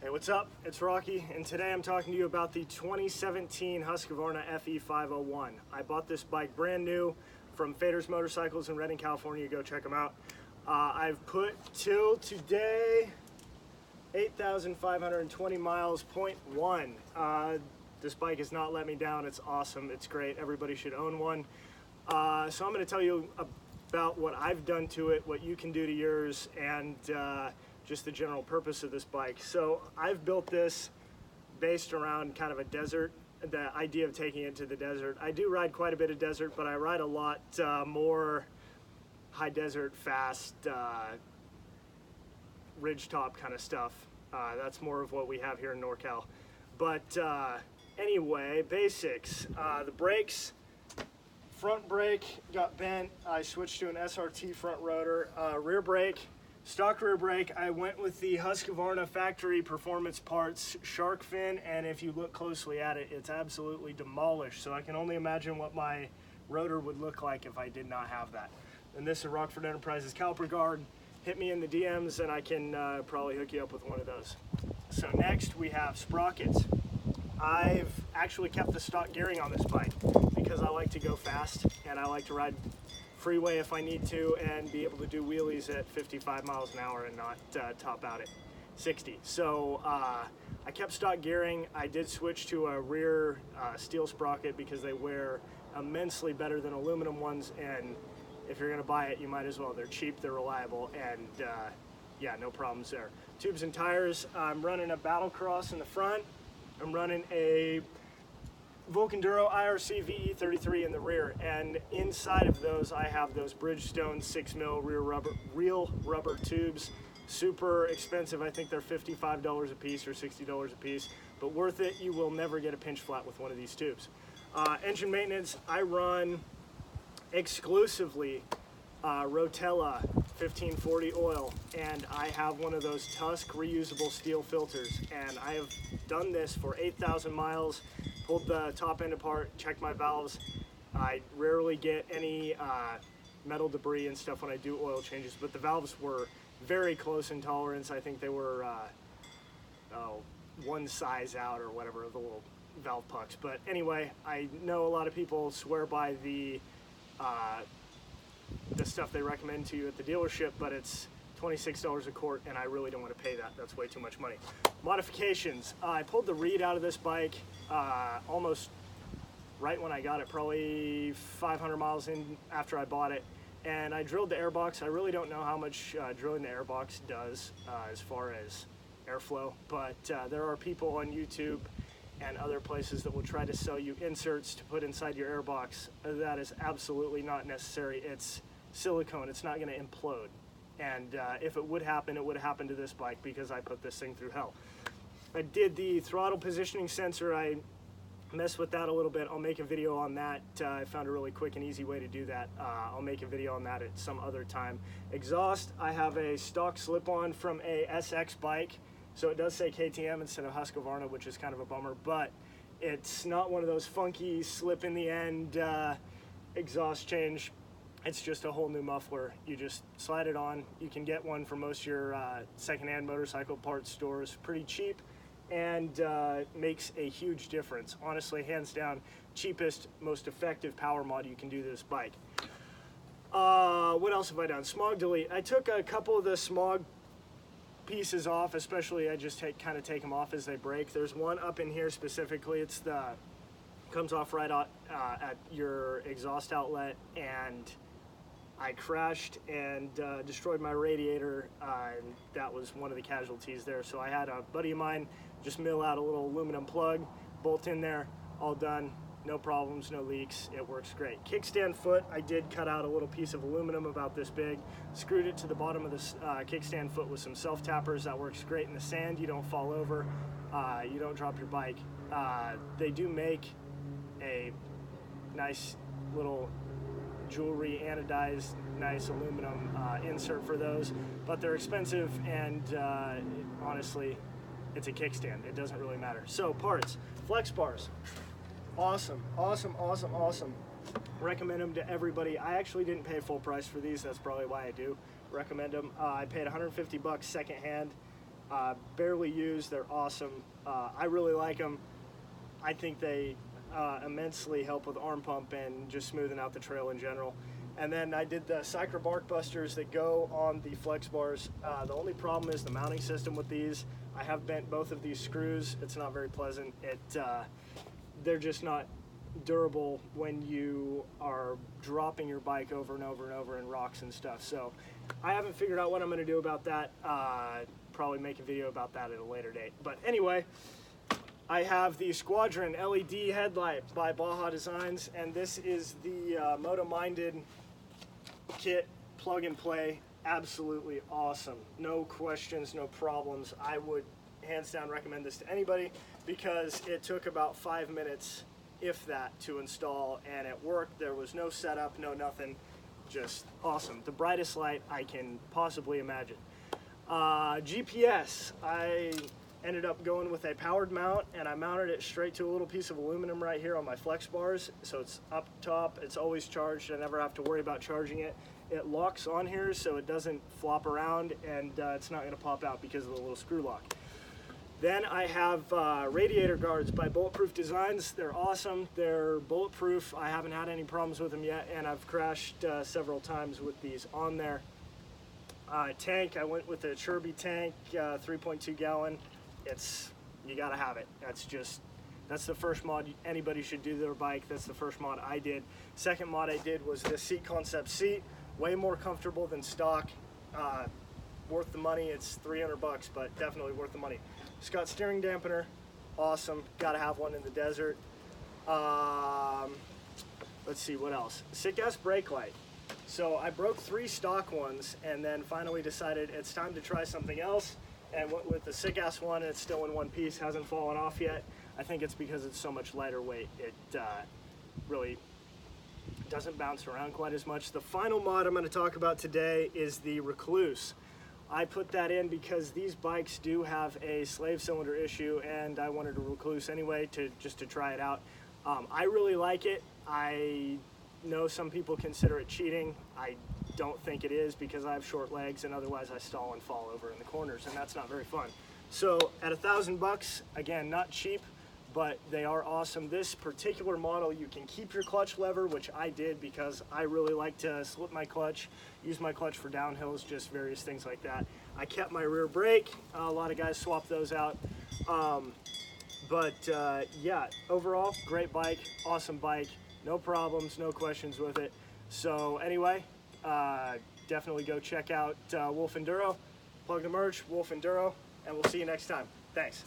Hey, what's up? It's Rocky, and today I'm talking to you about the 2017 Husqvarna FE 501. I bought this bike brand new from Fader's Motorcycles in Redding, California. Go check them out. I've put till today 8,520 miles, .1. This bike has not let me down. It's awesome. It's great. Everybody should own one. So I'm going to tell you about what I've done to it, what you can do to yours, and just the general purpose of this bike. So I've built this based around kind of a desert, the idea of taking it to the desert. I do ride quite a bit of desert, but I ride a lot more high desert, fast, ridgetop kind of stuff. That's more of what we have here in NorCal. But anyway, basics. The brakes, front brake got bent. I switched to an SRT front rotor. Rear brake, stock rear brake, I went with the Husqvarna factory performance parts shark fin, and if you look closely at it, it's absolutely demolished. So I can only imagine what my rotor would look like if I did not have that. And this is a Rockford Enterprises caliper guard. Hit me in the DMs and I can probably hook you up with one of those. So next we have sprockets. I've actually kept the stock gearing on this bike because I like to go fast and I like to ride freeway if I need to and be able to do wheelies at 55 miles an hour and not top out at 60. So I kept stock gearing. I did switch to a rear steel sprocket because they wear immensely better than aluminum ones, and if you're going to buy it, you might as well. They're cheap, they're reliable, and yeah, no problems there. Tubes and tires, I'm running a Battle Cross in the front. I'm running a Volcenduro IRC VE33 in the rear, and inside of those I have those Bridgestone 6mm real rubber tubes. Super expensive. I think they're $55 a piece or $60 a piece, but worth it. You will never get a pinch flat with one of these tubes. Engine maintenance, I run exclusively Rotella 1540 oil, and I have one of those Tusk reusable steel filters, and I have done this for 8,000 miles. Pulled the top end apart, checked my valves. I rarely get any metal debris and stuff when I do oil changes, but the valves were very close in tolerance. I think they were one size out or whatever, the little valve pucks. But anyway, I know a lot of people swear by the stuff they recommend to you at the dealership, but it's $26 a quart, and I really don't want to pay that. That's way too much money. Modifications. I pulled the reed out of this bike almost right when I got it, probably 500 miles in after I bought it, and I drilled the airbox. I really don't know how much drilling the airbox does as far as airflow, but there are people on YouTube and other places that will try to sell you inserts to put inside your airbox. That is absolutely not necessary. It's silicone. It's not going to implode. And if it would happen, it would have happened to this bike because I put this thing through hell. I did the throttle positioning sensor. I messed with that a little bit. I'll make a video on that. I found a really quick and easy way to do that. I'll make a video on that at some other time. Exhaust, I have a stock slip-on from a SX bike. So it does say KTM instead of Husqvarna, which is kind of a bummer, but it's not one of those funky slip in the end exhaust change. It's just a whole new muffler. You just slide it on. You can get one from most of your secondhand motorcycle parts stores pretty cheap, and makes a huge difference. Honestly, hands down, cheapest, most effective power mod you can do to this bike. What else have I done? Smog delete. I took a couple of the smog pieces off, especially I just kind of take them off as they break. There's one up in here specifically. It's comes off right at your exhaust outlet, and I crashed and destroyed my radiator, and that was one of the casualties there. So I had a buddy of mine just mill out a little aluminum plug, bolt in there, all done. No problems, no leaks, it works great. Kickstand foot, I did cut out a little piece of aluminum about this big, screwed it to the bottom of this kickstand foot with some self-tappers. That works great in the sand. You don't fall over, you don't drop your bike. They do make a nice little jewelry anodized, nice aluminum insert for those, but they're expensive, and honestly, it's a kickstand. It doesn't really matter. So parts, flex bars. Awesome, awesome, awesome, awesome. Recommend them to everybody. I actually didn't pay full price for these. That's probably why I do recommend them. I paid 150 bucks secondhand. Barely used, they're awesome. I really like them. I think they immensely help with arm pump and just smoothing out the trail in general. And then I did the Cycra bark busters that go on the flex bars. The only problem is the mounting system with these. I have bent both of these screws. It's not very pleasant. They're just not durable when you are dropping your bike over and over and over in rocks and stuff. So I haven't figured out what I'm going to do about that. Probably make a video about that at a later date. But anyway, I have the Squadron LED headlight by Baja Designs, and this is the Moto-Minded kit, plug and play. Absolutely awesome. No questions, no problems. I would hands down recommend this to anybody because it took about 5 minutes, if that, to install, and it worked. There was no setup, no nothing. Just awesome. The brightest light I can possibly imagine. GPS, I ended up going with a powered mount, and I mounted it straight to a little piece of aluminum right here on my flex bars, so it's up top, it's always charged. I never have to worry about charging it. It locks on here so it doesn't flop around, and it's not going to pop out because of the little screw lock. Then I have radiator guards by Bulletproof Designs. They're awesome. They're bulletproof. I haven't had any problems with them yet, and I've crashed several times with these on there. Tank, I went with a Cherby tank, 3.2 gallon. You gotta have it. That's the first mod anybody should do to their bike. That's the first mod I did. Second mod I did was this Seat Concept seat. Way more comfortable than stock. Worth the money. It's 300 bucks, but definitely worth the money. It's got steering dampener. Awesome. Gotta have one in the desert. Let's see, what else? Sick-ass brake light. So I broke 3 stock ones and then finally decided it's time to try something else, and went with the sick-ass one, and it's still in one piece, hasn't fallen off yet. I think it's because it's so much lighter weight. It really doesn't bounce around quite as much. The final mod I'm going to talk about today is the Recluse. I put that in because these bikes do have a slave cylinder issue, and I wanted a Recluse anyway just to try it out. I really like it. I know some people consider it cheating. I don't think it is because I have short legs, and otherwise I stall and fall over in the corners, and that's not very fun. So at $1,000, again, not cheap, but they are awesome. This particular model, you can keep your clutch lever, which I did because I really like to slip my clutch, use my clutch for downhills, just various things like that. I kept my rear brake. A lot of guys swap those out. Yeah, overall, great bike, awesome bike. No problems, no questions with it. So anyway, definitely go check out Wolf Enduro. Plug the merch, Wolf Enduro, and we'll see you next time. Thanks.